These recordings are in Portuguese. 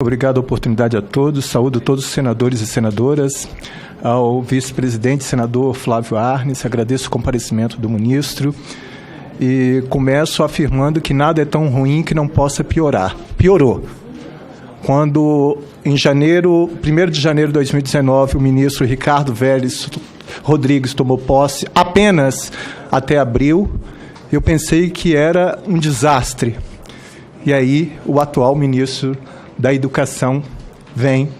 Obrigado a oportunidade a todos, saúdo todos os senadores e senadoras, ao vice-presidente, senador Flávio Arnes, agradeço o comparecimento do ministro e começo afirmando que nada é tão ruim que não possa piorar. Piorou. Quando, em 1º de janeiro de 2019, o ministro Ricardo Vélez Rodrigues tomou posse apenas até abril, eu pensei que era um desastre. E aí, o atual ministro da Educação vem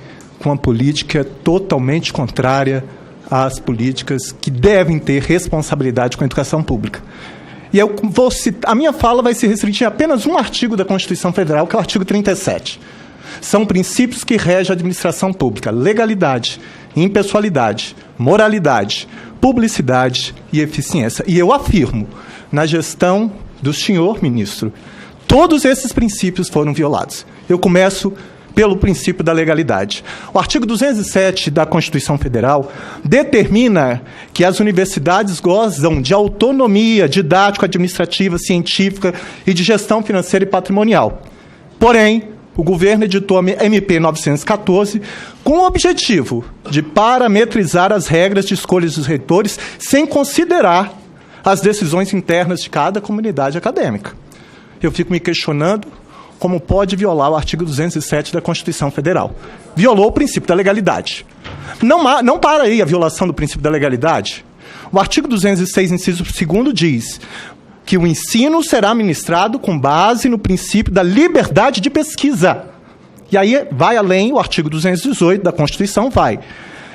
com uma política totalmente contrária às políticas que devem ter responsabilidade com a educação pública. E eu vou citar, a minha fala vai se restringir a apenas um artigo da Constituição Federal, que é o artigo 37. São princípios que regem a administração pública: legalidade, impessoalidade, moralidade, publicidade e eficiência. E eu afirmo, na gestão do senhor ministro, todos esses princípios foram violados. Eu começo pelo princípio da legalidade. O artigo 207 da Constituição Federal determina que as universidades gozam de autonomia didático-administrativa, científica e de gestão financeira e patrimonial. Porém, o governo editou a MP 914 com o objetivo de parametrizar as regras de escolha dos reitores sem considerar as decisões internas de cada comunidade acadêmica. Eu fico me questionando como pode violar o artigo 207 da Constituição Federal. Violou o princípio da legalidade. Não para aí a violação do princípio da legalidade. O artigo 206, inciso 2º, diz que o ensino será ministrado com base no princípio da liberdade de pesquisa. E aí vai além, o artigo 218 da Constituição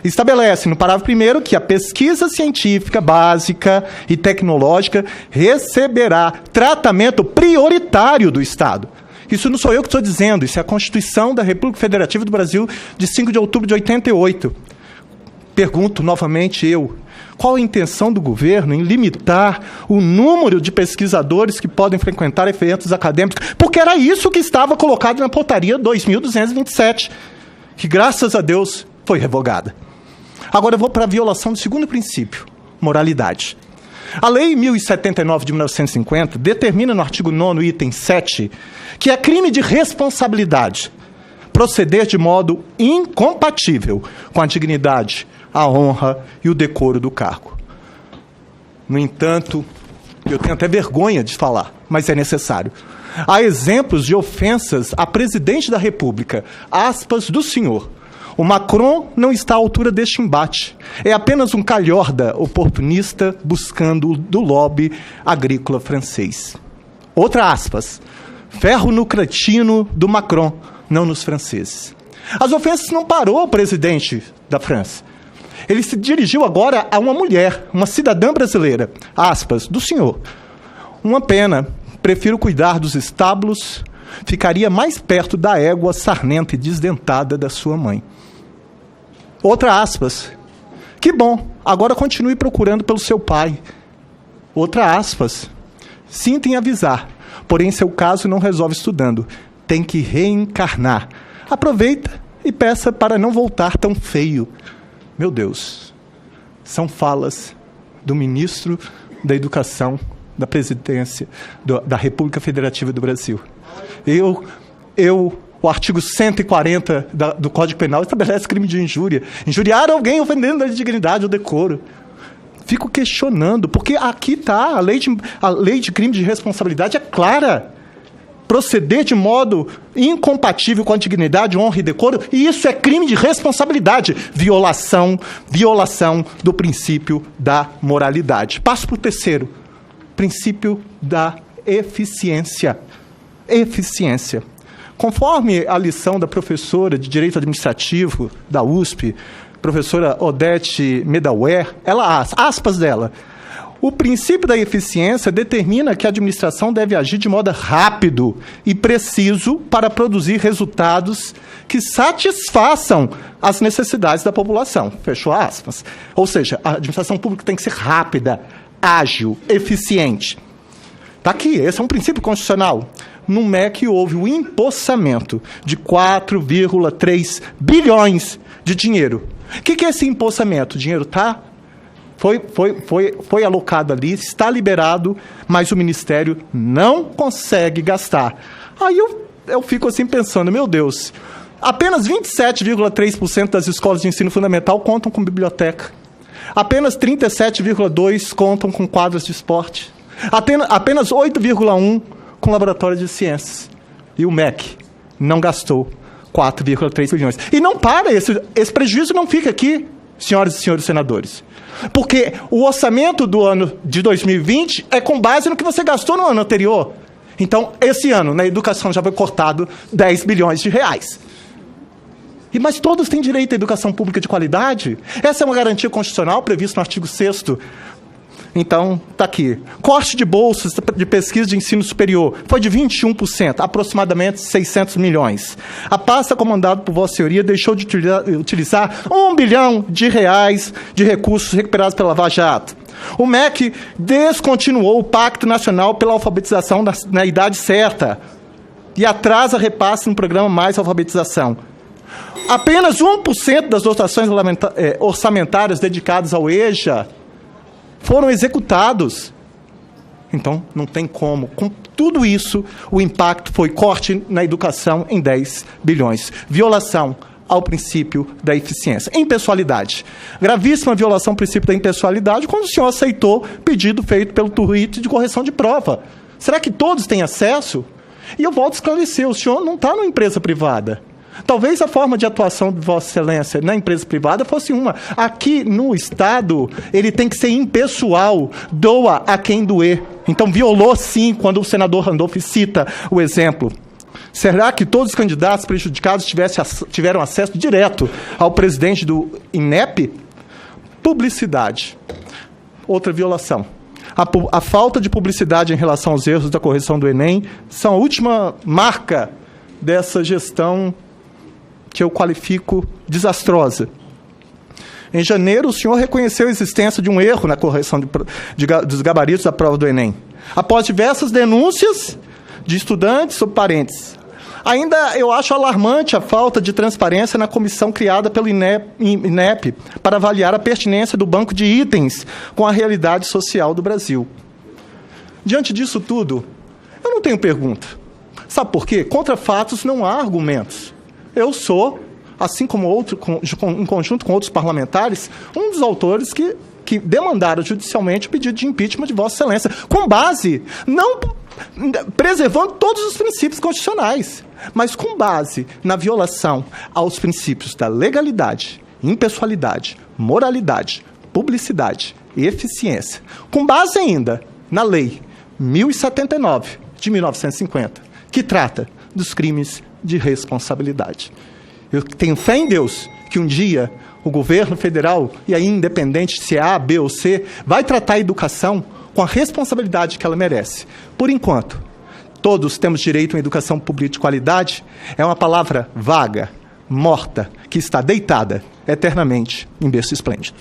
estabelece no parágrafo 1º que a pesquisa científica básica e tecnológica receberá tratamento prioritário do Estado. Isso não sou eu que estou dizendo, isso é a Constituição da República Federativa do Brasil de 5 de outubro de 88. Pergunto novamente qual a intenção do governo em limitar o número de pesquisadores que podem frequentar eventos acadêmicos? Porque era isso que estava colocado na portaria 2.227, que, graças a Deus, foi revogada. Agora eu vou para a violação do segundo princípio, moralidade. A Lei 1079 de 1950 determina no artigo 9º, item 7, que é crime de responsabilidade proceder de modo incompatível com a dignidade, a honra e o decoro do cargo. No entanto, eu tenho até vergonha de falar, mas é necessário. Há exemplos de ofensas a presidente da República, aspas do senhor. O Macron não está à altura deste embate. É apenas um calhorda oportunista buscando do lobby agrícola francês. Outra aspas. Ferro no cretino do Macron, não nos franceses. As ofensas não parou o presidente da França. Ele se dirigiu agora a uma mulher, uma cidadã brasileira. Aspas do senhor. Uma pena. Prefiro cuidar dos estábulos. Ficaria mais perto da égua sarnenta e desdentada da sua mãe. Outra aspas. Que bom, agora continue procurando pelo seu pai. Outra aspas. Sinto em avisar, porém seu caso não resolve estudando. Tem que reencarnar. Aproveita e peça para não voltar tão feio. Meu Deus, são falas do ministro da Educação da Presidência da República Federativa do Brasil. O artigo 140 do Código Penal estabelece crime de injúria. Injuriar alguém ofendendo a dignidade ou decoro. Fico questionando, porque aqui está, a lei de crime de responsabilidade é clara. Proceder de modo incompatível com a dignidade, honra e decoro, e isso é crime de responsabilidade. Violação do princípio da moralidade. Passo para o terceiro. Princípio da eficiência. Eficiência. Conforme a lição da professora de Direito Administrativo da USP, professora Odete Medawar, aspas dela, o princípio da eficiência determina que a administração deve agir de modo rápido e preciso para produzir resultados que satisfaçam as necessidades da população. Fechou aspas. Ou seja, a administração pública tem que ser rápida, ágil, eficiente. Está aqui, esse é um princípio constitucional. No MEC houve o empossamento de 4,3 bilhões de dinheiro. O que é esse empossamento? O dinheiro foi alocado ali, está liberado, mas o Ministério não consegue gastar. Aí eu fico assim pensando, meu Deus, Apenas 27,3% das escolas de ensino fundamental contam com biblioteca. Apenas 37,2% contam com quadras de esporte. Apenas 8,1% com laboratório de ciências. E o MEC não gastou 4,3 bilhões. E não para, esse prejuízo não fica aqui, senhoras e senhores senadores. Porque o orçamento do ano de 2020 é com base no que você gastou no ano anterior. Então, esse ano, na educação, já foi cortado 10 bilhões de reais. Mas todos têm direito à educação pública de qualidade? Essa é uma garantia constitucional prevista no artigo 6º. Então, está aqui. Corte de bolsas de pesquisa de ensino superior foi de 21%, aproximadamente 600 milhões. A pasta comandada por Vossa Senhoria deixou de utilizar 1 bilhão de reais de recursos recuperados pela Lava Jato. O MEC descontinuou o Pacto Nacional pela Alfabetização na idade certa e atrasa repasse no programa Mais Alfabetização. Apenas 1% das dotações orçamentárias dedicadas ao EJA foram executados. Então, não tem como. Com tudo isso, o impacto foi corte na educação em 10 bilhões. Violação ao princípio da eficiência. Impessoalidade. Gravíssima violação ao princípio da impessoalidade quando o senhor aceitou pedido feito pelo TUIT de correção de prova. Será que todos têm acesso? E eu volto a esclarecer, o senhor não está numa empresa privada. Talvez a forma de atuação de Vossa Excelência na empresa privada fosse uma. Aqui no Estado, ele tem que ser impessoal, doa a quem doer. Então, violou sim, quando o senador Randolph cita o exemplo. Será que todos os candidatos prejudicados tiveram acesso direto ao presidente do INEP? Publicidade. Outra violação. A falta de publicidade em relação aos erros da correção do Enem são a última marca dessa gestão que eu qualifico desastrosa. Em janeiro, o senhor reconheceu a existência de um erro na correção dos gabaritos da prova do Enem, após diversas denúncias de estudantes ou parentes. Ainda eu acho alarmante a falta de transparência na comissão criada pelo INEP para avaliar a pertinência do banco de itens com a realidade social do Brasil. Diante disso tudo, eu não tenho pergunta. Sabe por quê? Contra fatos não há argumentos. Eu sou, assim como em conjunto com outros parlamentares, um dos autores que demandaram judicialmente o pedido de impeachment de Vossa Excelência, com base, não preservando todos os princípios constitucionais, mas com base na violação aos princípios da legalidade, impessoalidade, moralidade, publicidade e eficiência, com base ainda na Lei 1079, de 1950, que trata dos crimes de responsabilidade. Eu tenho fé em Deus que um dia o governo federal, e aí independente se é A, B ou C, vai tratar a educação com a responsabilidade que ela merece. Por enquanto, todos temos direito a uma educação pública de qualidade, é uma palavra vaga, morta, que está deitada eternamente em berço esplêndido.